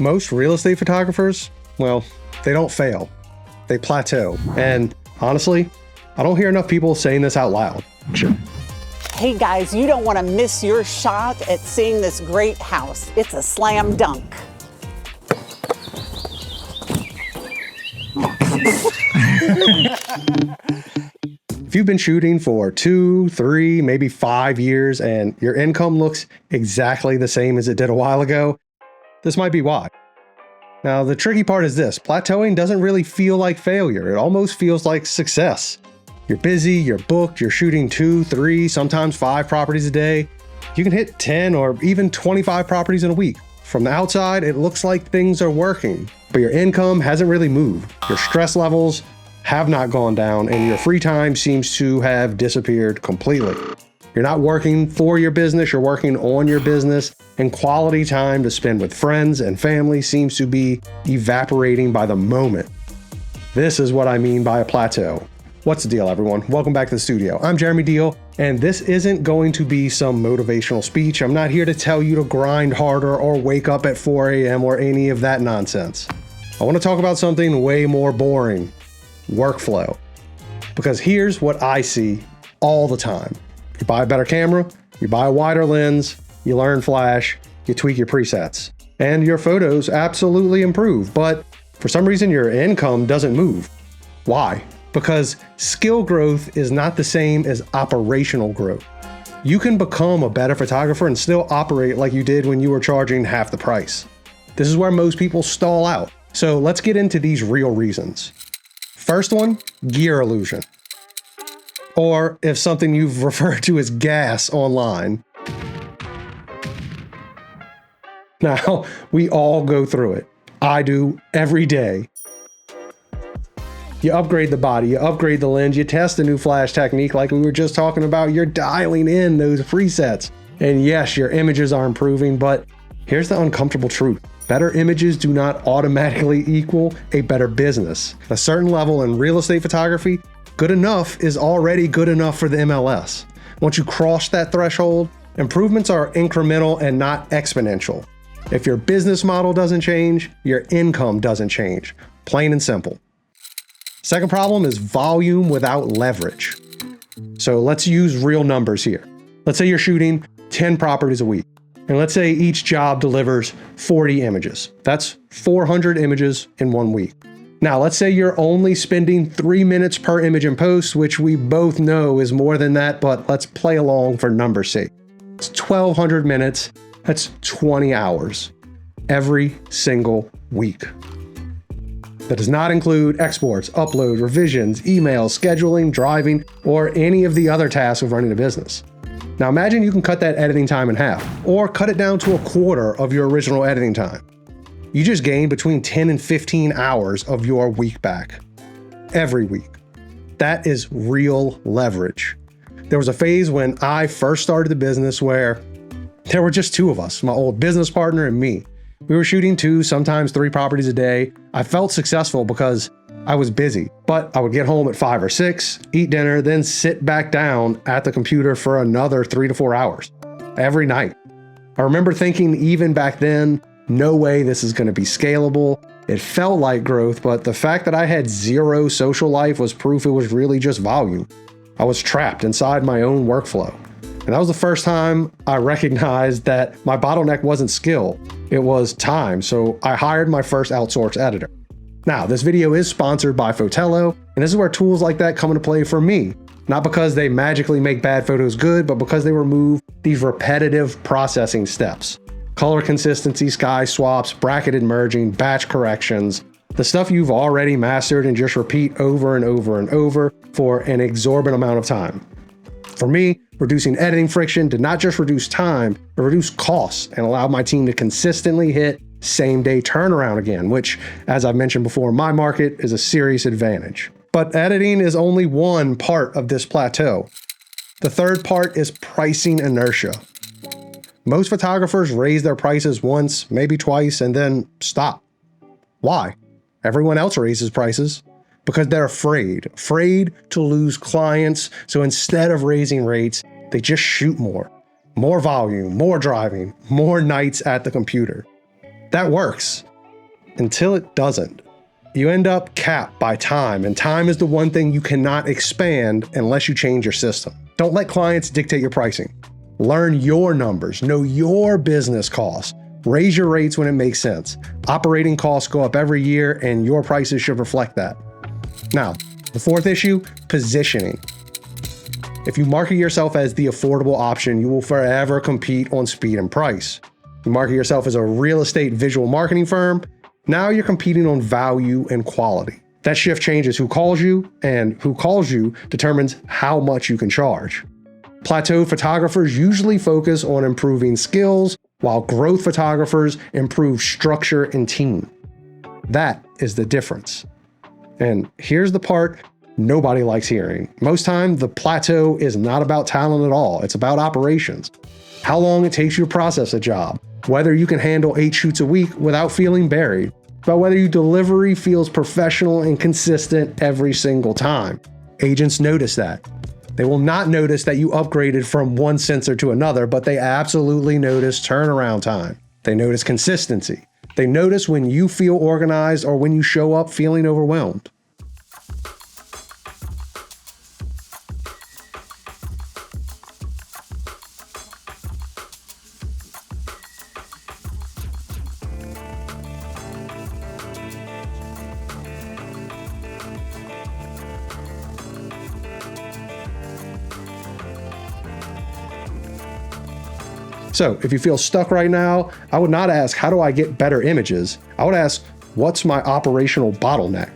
Most real estate photographers, well, they don't fail. They plateau. And honestly, I don't hear enough people saying this out loud. Sure. Hey guys, you don't want to miss your shot at seeing this great house. It's a slam dunk. If you've been shooting for 2, 3, maybe 5 years and your income looks exactly the same as it did a while ago, this might be why. Now, the tricky part is this: plateauing doesn't really feel like failure. It almost feels like success. You're busy, you're booked, you're shooting 2, 3, sometimes 5 properties a day. You can hit 10 or even 25 properties in a week. From the outside, it looks like things are working, but your income hasn't really moved. Your stress levels have not gone down, and your free time seems to have disappeared completely. You're not working for your business, you're working on your business, and quality time to spend with friends and family seems to be evaporating by the moment. This is what I mean by a plateau. What's the deal, everyone? Welcome back to the studio. I'm Jeremy Deal, and this isn't going to be some motivational speech. I'm not here to tell you to grind harder or wake up at 4 a.m. or any of that nonsense. I want to talk about something way more boring: workflow. Because here's what I see all the time. You buy a better camera, you buy a wider lens, you learn Flash, you tweak your presets, and your photos absolutely improve. But for some reason, your income doesn't move. Why? Because skill growth is not the same as operational growth. You can become a better photographer and still operate like you did when you were charging half the price. This is where most people stall out. So let's get into these real reasons. First one, gear illusion. Or if something you've referred to as gas online. Now, we all go through it. I do every day. You upgrade the body, you upgrade the lens, you test a new flash technique like we were just talking about, you're dialing in those presets. And yes, your images are improving, but here's the uncomfortable truth. Better images do not automatically equal a better business. At a certain level in real estate photography, good enough is already good enough for the MLS. Once you cross that threshold, improvements are incremental and not exponential. If your business model doesn't change, your income doesn't change. Plain and simple. Second problem is volume without leverage. So let's use real numbers here. Let's say you're shooting 10 properties a week. And let's say each job delivers 40 images. That's 400 images in 1 week. Now, let's say you're only spending 3 minutes per image in post, which we both know is more than that, but let's play along for numbers' sake. It's 1,200 minutes. That's 20 hours every single week. That does not include exports, uploads, revisions, emails, scheduling, driving, or any of the other tasks of running a business. Now imagine you can cut that editing time in half, or cut it down to a quarter of your original editing time. You just gain between 10 and 15 hours of your week back. Every week. That is real leverage. There was a phase when I first started the business where there were just 2 of us, my old business partner and me. We were shooting 2, sometimes 3 properties a day. I felt successful because I was busy, but I would get home at 5 or 6, eat dinner, then sit back down at the computer for another 3 to 4 hours every night. I remember thinking even back then, no way this is going to be scalable. It felt like growth, but the fact that I had 0 social life was proof it was really just volume. I was trapped inside my own workflow. And that was the first time I recognized that my bottleneck wasn't skill, it was time. So I hired my first outsourced editor. Now, this video is sponsored by Fotello, and this is where tools like that come into play for me. Not because they magically make bad photos good, but because they remove these repetitive processing steps. Color consistency, sky swaps, bracketed merging, batch corrections, the stuff you've already mastered and just repeat over and over and over for an exorbitant amount of time. For me, reducing editing friction did not just reduce time, but reduce costs and allowed my team to consistently hit same-day turnaround again, which, as I've mentioned before, in my market is a serious advantage. But editing is only one part of this plateau. The third part is pricing inertia. Most photographers raise their prices once, maybe twice, and then stop. Why? Everyone else raises prices because they're afraid to lose clients. So instead of raising rates, they just shoot more volume, more driving, more nights at the computer. That works until it doesn't. You end up capped by time, and time is the one thing you cannot expand unless you change your system. Don't let clients dictate your pricing. Learn your numbers, know your business costs, raise your rates when it makes sense. Operating costs go up every year, and your prices should reflect that. Now, the fourth issue, positioning. If you market yourself as the affordable option, you will forever compete on speed and price. You market yourself as a real estate visual marketing firm, now you're competing on value and quality. That shift changes who calls you, and who calls you determines how much you can charge. Plateau photographers usually focus on improving skills, while growth photographers improve structure and team. That is the difference. And here's the part nobody likes hearing. Most time, the plateau is not about talent at all. It's about operations. How long it takes you to process a job, whether you can handle 8 shoots a week without feeling buried, about whether your delivery feels professional and consistent every single time. Agents notice that. They will not notice that you upgraded from one sensor to another, but they absolutely notice turnaround time. They notice consistency. They notice when you feel organized or when you show up feeling overwhelmed. So if you feel stuck right now, I would not ask, how do I get better images? I would ask, what's my operational bottleneck?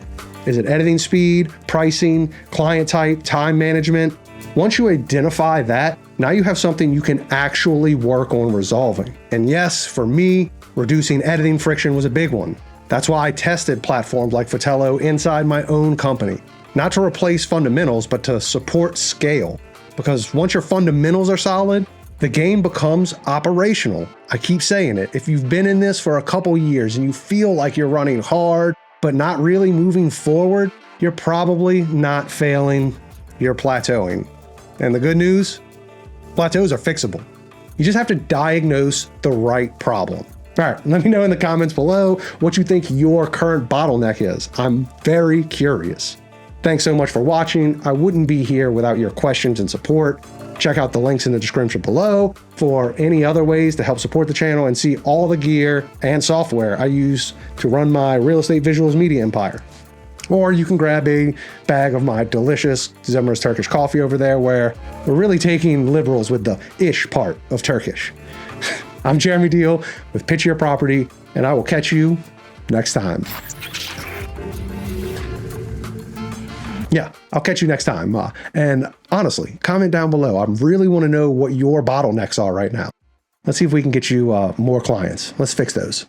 Is it editing speed, pricing, client type, time management? Once you identify that, now you have something you can actually work on resolving. And yes, for me, reducing editing friction was a big one. That's why I tested platforms like Fotello inside my own company. Not to replace fundamentals, but to support scale. Because once your fundamentals are solid, the game becomes operational. I keep saying it. If you've been in this for a couple years and you feel like you're running hard, but not really moving forward, you're probably not failing, you're plateauing. And the good news, plateaus are fixable. You just have to diagnose the right problem. All right, let me know in the comments below what you think your current bottleneck is. I'm very curious. Thanks so much for watching. I wouldn't be here without your questions and support. Check out the links in the description below for any other ways to help support the channel and see all the gear and software I use to run my real estate visuals media empire. Or you can grab a bag of my delicious Zimmer's Turkish coffee over there, where we're really taking liberals with the ish part of Turkish. I'm Jeremy Deal with Pitch Your Property, and I will catch you next time. Yeah, I'll catch you next time. And honestly, comment down below. I really want to know what your bottlenecks are right now. Let's see if we can get you more clients. Let's fix those.